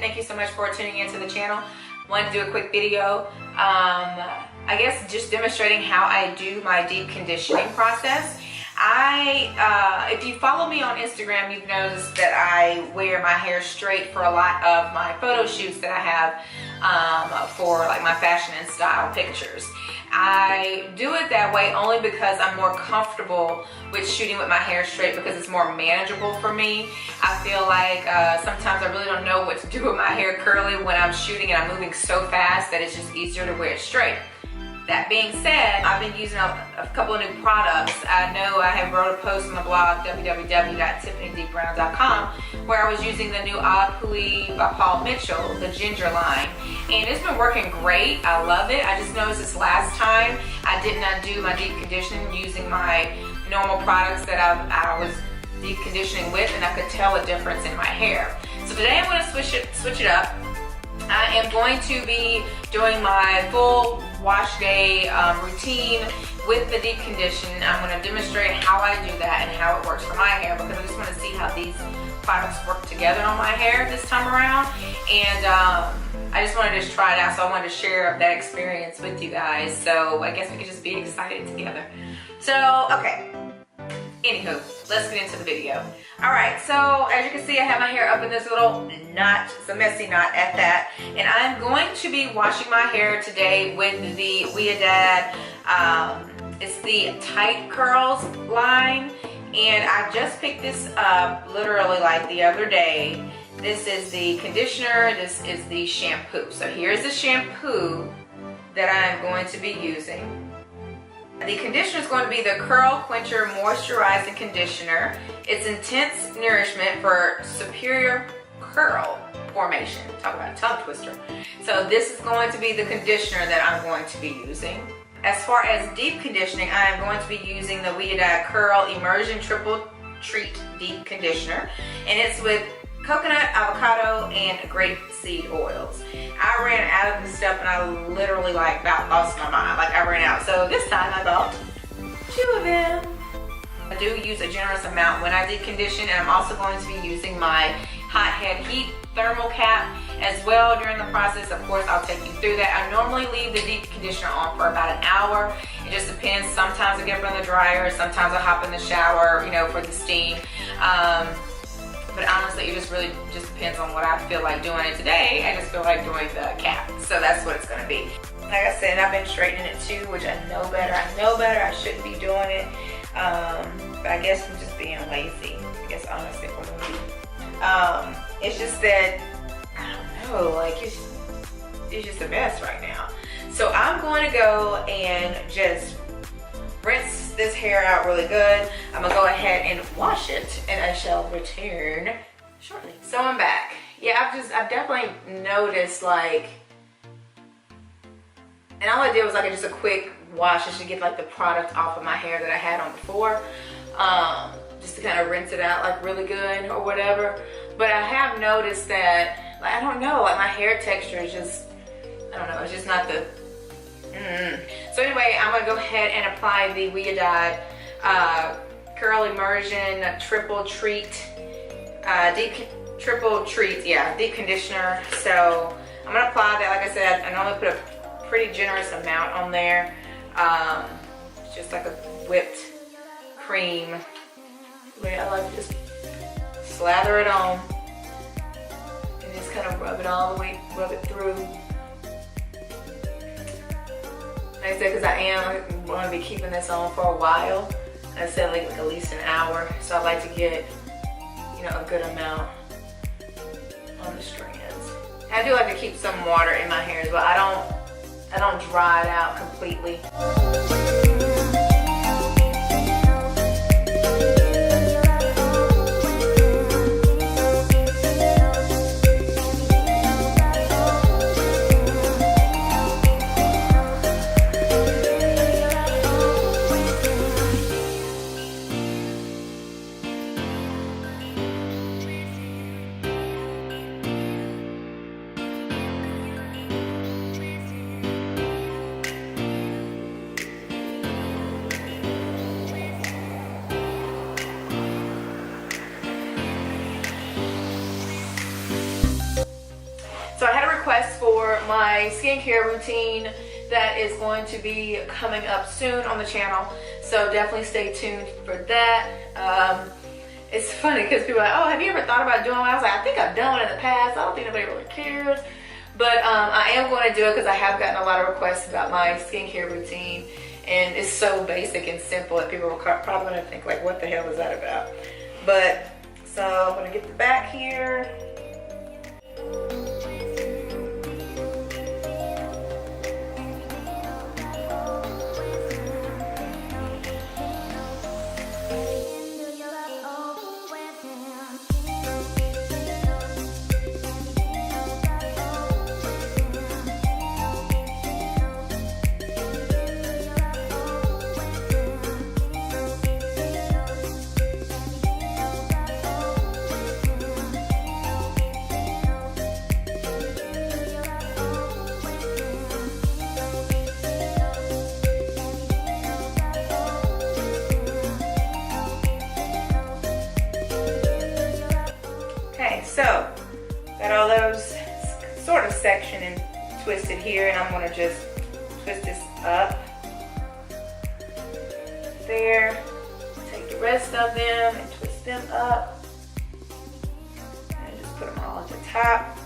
Thank you so much for tuning into the channel. Wanted to do a quick video, I guess just demonstrating how I do my deep conditioning process. If you follow me on Instagram, you've noticed that I wear my hair straight for a lot of my photo shoots that I have for like my fashion and style pictures. I do it that way only because I'm more comfortable with shooting with my hair straight because it's more manageable for me. I feel like sometimes I really don't know what to do with my hair curly when I'm shooting and I'm moving so fast that it's just easier to wear it straight. That being said, I've been using a couple of new products. I know I have wrote a post on the blog www.tiffanydeepbrown.com where I was using the new Apui by Paul Mitchell, the ginger line, and it's been working great. I love it. I just noticed this last time I did not do my deep conditioning using my normal products that I was deep conditioning with, and I could tell a difference in my hair. So today I'm going to switch it up. I am going to be doing my full wash day routine with the deep condition. I'm going to demonstrate how I do that and how it works for my hair because I just want to see how these products work together on my hair this time around. And I just wanted to try it out, so I wanted to share that experience with you guys. So I guess we could just be excited together. So, okay. Anywho, let's get into the video. Alright, so as you can see, I have my hair up in this little knot. It's a messy knot at that. And I'm going to be washing my hair today with the Ouiadad, it's the Tight Curls line. And I just picked this up literally like the other day. This is the conditioner, this is the shampoo. So here's the shampoo that I'm going to be using. The conditioner is going to be the Curl Quencher Moisturizing Conditioner. It's intense nourishment for superior curl formation. Talk about a tongue twister. So this is going to be the conditioner that I'm going to be using. As far as deep conditioning, I am going to be using the Ouiadad Curl Immersion Triple Treat Deep Conditioner. And it's with coconut, avocado, and grape seed oils. I ran out of this stuff and I literally like about lost my mind. Like I ran out. So this time I bought 2 of them. I do use a generous amount when I deep condition, and I'm also going to be using my hot head heat thermal cap as well during the process. Of course, I'll take you through that. I normally leave the deep conditioner on for about an hour. It just depends. Sometimes I get from the dryer, sometimes I hop in the shower, you know, for the steam. But honestly, it just really just depends on what I feel like doing. And today, I just feel like doing the cap. So that's what it's going to be. Like I said, I've been straightening it too, which I know better. I know better. I shouldn't be doing it. But I guess I'm just being lazy. I guess honestly, for me. It's just that, I don't know, like it's just a mess right now. So I'm going to go and just rinse this hair out really good. I'm gonna go ahead and wash it, and I shall return shortly. So I'm back. Yeah, I've definitely noticed, like, and all I did was like just a quick wash just to get like the product off of my hair that I had on before, just to kind of rinse it out like really good or whatever. But I have noticed that, like, I don't know, like my hair texture is just, I don't know, it's just not the So anyway, I'm going to go ahead and apply the Ouiadad Curl Immersion Triple Treat, deep conditioner. So I'm going to apply that. Like I said, I normally put a pretty generous amount on there. It's just like a whipped cream. I like to just slather it on and just kind of rub it all the way, rub it through. Like I said, because I am going to be keeping this on for a while. I said like at least an hour. So I like to get, you know, a good amount on the strands. I do like to keep some water in my hair as well. I don't dry it out completely. my skincare routine that is going to be coming up soon on the channel. So definitely stay tuned for that. It's funny because people are like, oh, have you ever thought about doing one? I was like, I think I've done one in the past. I don't think anybody really cares. But I am going to do it because I have gotten a lot of requests about my skincare routine. And it's so basic and simple that people are probably going to think, like, what the hell is that about? But, so I'm going to get the back here. So, got all those sort of sectioned and twisted here, and I'm going to just twist this up there. Take the rest of them and twist them up, and just put them all at the top,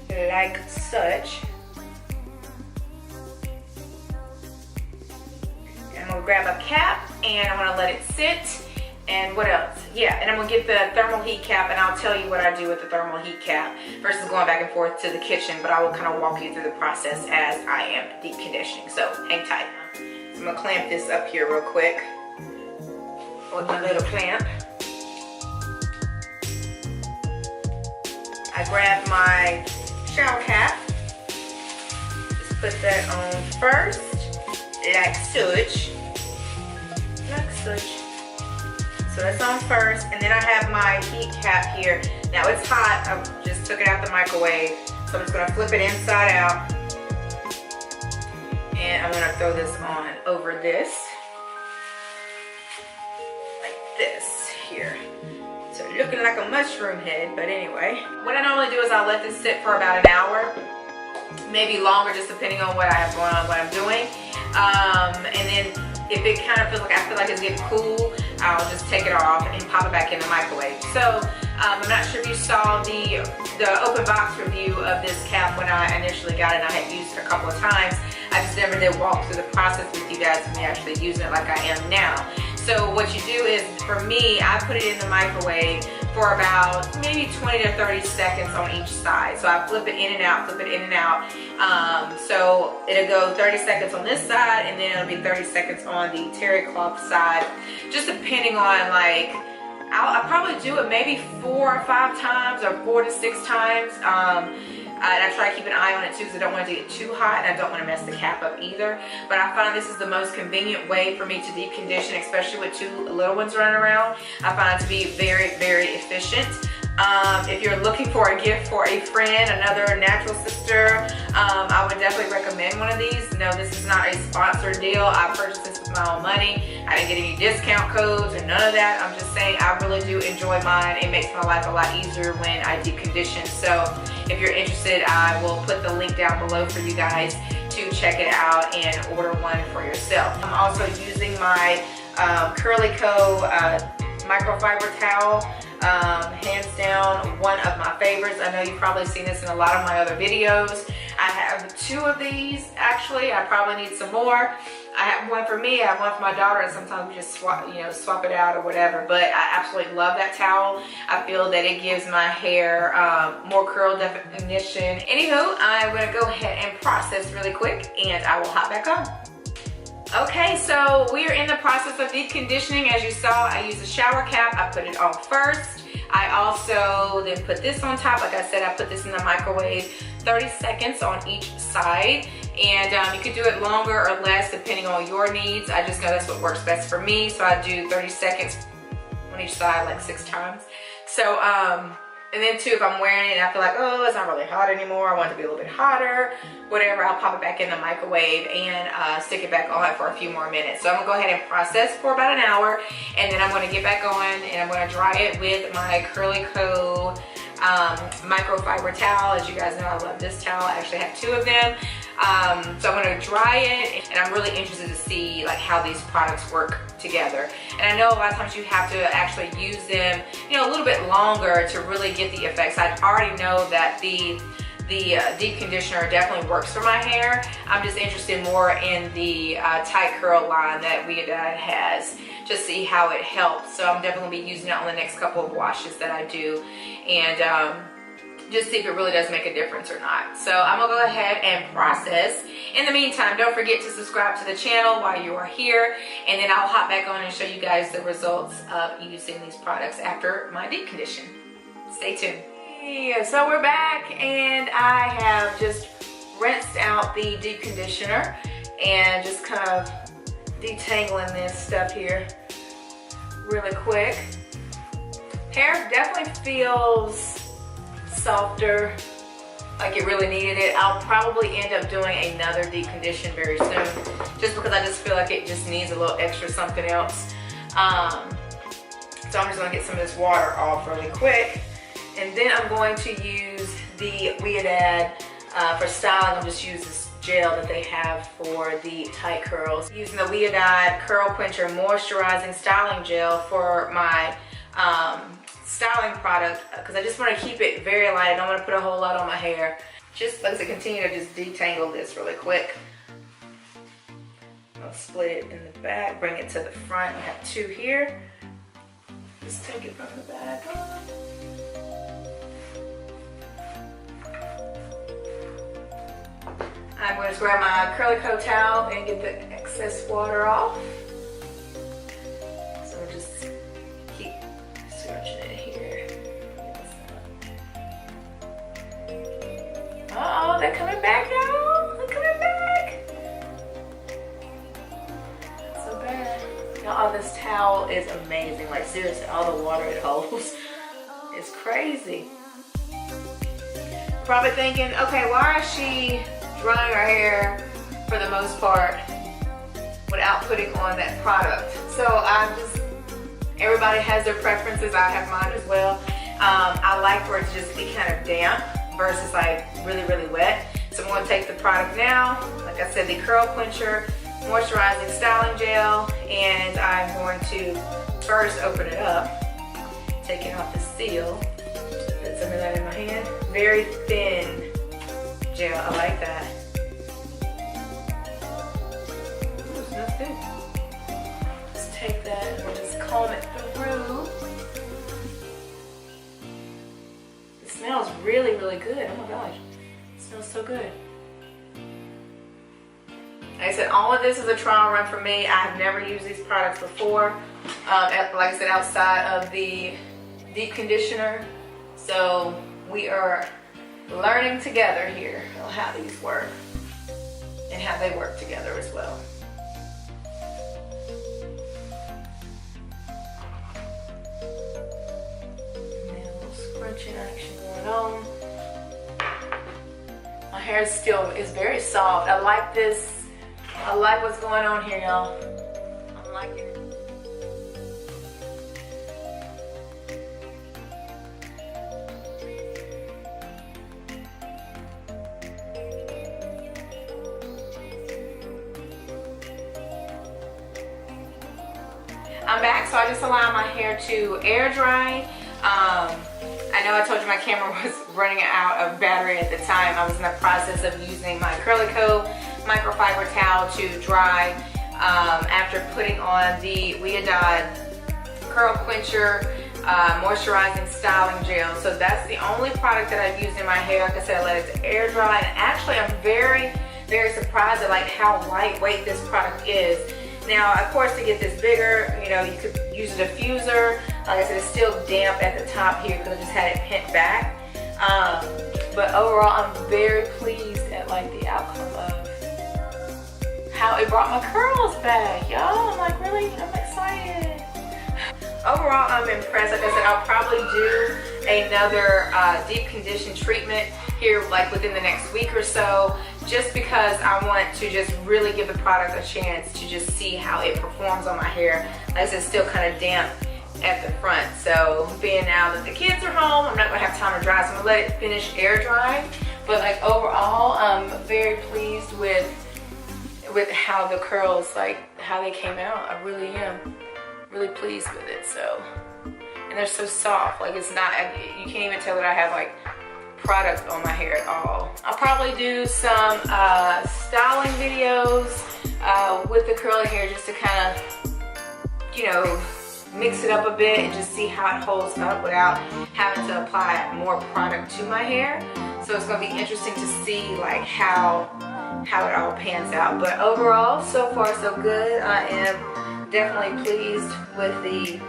like such. And I'm going to grab a cap, and I'm going to let it sit. And what else? Yeah, and I'm gonna get the thermal heat cap, and I'll tell you what I do with the thermal heat cap versus going back and forth to the kitchen, but I will kind of walk you through the process as I am deep conditioning. So hang tight. So I'm gonna clamp this up here real quick with my little clamp. I grab my shower cap, just put that on first, like such, like such. So that's on first, and then I have my heat cap here. Now it's hot, I just took it out the microwave. So I'm just gonna flip it inside out. And I'm gonna throw this on over this. Like this here. So looking like a mushroom head, but anyway. What I normally do is I'll let this sit for about an hour. Maybe longer, just depending on what I have going on, what I'm doing. And then if it kind of feels like, I feel like it's getting cool, I'll just take it off and pop it back in the microwave. So I'm not sure if you saw the open box review of this cap when I initially got it. I had used it a couple of times. I just never did walk through the process with you guys of me actually using it like I am now. So what you do is, for me, I put it in the microwave for about maybe 20 to 30 seconds on each side. So I flip it in and out, flip it in and out. So it'll go 30 seconds on this side, and then it'll be 30 seconds on the terry cloth side, just depending on, like, I'll probably do it maybe 4 or 5 times, or 4 to 6 times. And I try to keep an eye on it too, because I don't want it to get too hot, and I don't want to mess the cap up either. But I find this is the most convenient way for me to deep condition, especially with 2 little ones running around. I find it to be very, very efficient. If you're looking for a gift for a friend, another natural sister, I would definitely recommend one of these. No, this is not a sponsored deal. I purchased this with my own money. I didn't get any discount codes or none of that. I'm just saying I really do enjoy mine. It makes my life a lot easier when I deep condition. So if you're interested, I will put the link down below for you guys to check it out and order one for yourself. I'm also using my Curly Co microfiber towel. Hands down, one of my favorites. I know you've probably seen this in a lot of my other videos. I have 2 of these actually. I probably need some more. I have one for me, I have one for my daughter, and sometimes we just swap it out or whatever. But I absolutely love that towel. I feel that it gives my hair more curl definition. Anywho, I'm gonna go ahead and process really quick, and I will hop back on. Okay, so we are in the process of deep conditioning. As you saw, I used a shower cap. I put it on first. I also then put this on top. Like I said, I put this in the microwave 30 seconds on each side. And you could do it longer or less depending on your needs. I just know that's what works best for me. So I do 30 seconds on each side, like 6 times. So, and then too, if I'm wearing it and I feel like, oh, it's not really hot anymore, I want it to be a little bit hotter, whatever, I'll pop it back in the microwave and stick it back on for a few more minutes. So I'm gonna go ahead and process for about an hour, and then I'm gonna get back on and I'm gonna dry it with my Curly Co microfiber towel. As you guys know, I love this towel. I actually have 2 of them. So I'm going to dry it, and I'm really interested to see like how these products work together. And I know a lot of times you have to actually use them, you know, a little bit longer to really get the effects. I already know that the deep conditioner definitely works for my hair. I'm just interested more in the tight curl line that Weodide has, to see how it helps. So I'm definitely going to be using it on the next couple of washes that I do, and just see if it really does make a difference or not. So I'm gonna go ahead and process. In the meantime, don't forget to subscribe to the channel while you are here, and then I'll hop back on and show you guys the results of using these products after my deep condition. Stay tuned. Yeah, so we're back, and I have just rinsed out the deep conditioner and just kind of detangling this stuff here really quick. Hair definitely feels softer, like it really needed it. I'll probably end up doing another deep condition very soon, just because I just feel like it just needs a little extra something else. So I'm just gonna get some of this water off really quick, and then I'm going to use the Weodide for styling. I'll just use this gel that they have for the tight curls. Using the Weodide Curl Quencher Moisturizing Styling Gel for my styling product, because I just want to keep it very light. I don't want to put a whole lot on my hair. Just let's continue to just detangle this really quick. I'll split it in the back, bring it to the front. I have 2 here. Just take it from the back. I'm going to grab my curly coat towel and get the excess water off. So we'll just keep scratching it here. Uh oh, they're coming back, y'all. They're coming back. So bad. Y'all, this towel is amazing. Like seriously, all the water it holds is crazy. Probably thinking, okay, why is she drying her hair for the most part without putting on that product? So everybody has their preferences. I have mine as well. I like for it to just be kind of damp versus like really, really wet. So I'm going to take the product now, like I said, the Curl Quencher Moisturizing Styling Gel, and I'm going to first open it up, taking off the seal. Just put some of that in my hand. Very thin gel, I like that. Ooh, it smells good. Just take that and we'll just comb it through. It smells really, really good. Oh my gosh, it smells so good. Like I said, all of this is a trial run for me. I have never used these products before. Like I said, outside of the deep conditioner. So we are learning together here on how these work and how they work together as well. Scrunching action going on. My hair is very soft. I like this. I like what's going on here, y'all. I'm liking it. I'm back, so I just allowed my hair to air dry. I know I told you my camera was running out of battery at the time. I was in the process of using my Curly Co microfiber towel to dry after putting on the Weodide Curl Quencher Moisturizing Styling Gel. So that's the only product that I've used in my hair. Like I said, I let it air dry, and actually I'm very, very surprised at like how lightweight this product is. Now, of course, to get this bigger, you know, you could use a diffuser. Like I said, it's still damp at the top here because I just had it pent back. But overall, I'm very pleased at like the outcome of how it brought my curls back, y'all. I'm like, really, I'm excited. Overall, I'm impressed. Like I said, I'll probably do another deep condition treatment here like within the next week or so, just because I want to just really give the product a chance to just see how it performs on my hair. Like I said, it's still kind of damp at the front. So being now that the kids are home, I'm not gonna have time to dry, so I'm gonna let it finish air drying. But like overall, I'm very pleased with how the curls, like how they came out. I really am really pleased with it. So, and they're so soft, like it's not, you can't even tell that I have like product on my hair at all. I'll probably do some styling videos with the curly hair just to kind of, you know, mix it up a bit and just see how it holds up without having to apply more product to my hair. So it's gonna be interesting to see like how it all pans out. But overall, so far so good. I am definitely pleased with the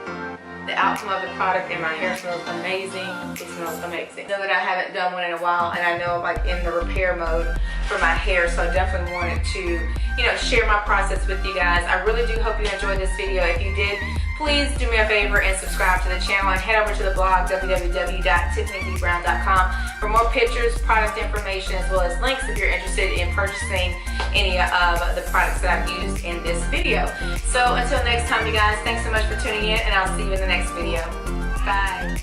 outcome of the product, and my hair smells amazing. It smells amazing. I know that I haven't done one in a while, and I know I'm like in the repair mode for my hair, so I definitely wanted to, you know, share my process with you guys. I really do hope you enjoyed this video. If you did, please do me a favor and subscribe to the channel, and head over to the blog www.tiffanydbrown.com for more pictures, product information, as well as links if you're interested in purchasing any of the products that I've used in this video. So until next time, you guys, thanks so much for tuning in, and I'll see you in the next video. Bye.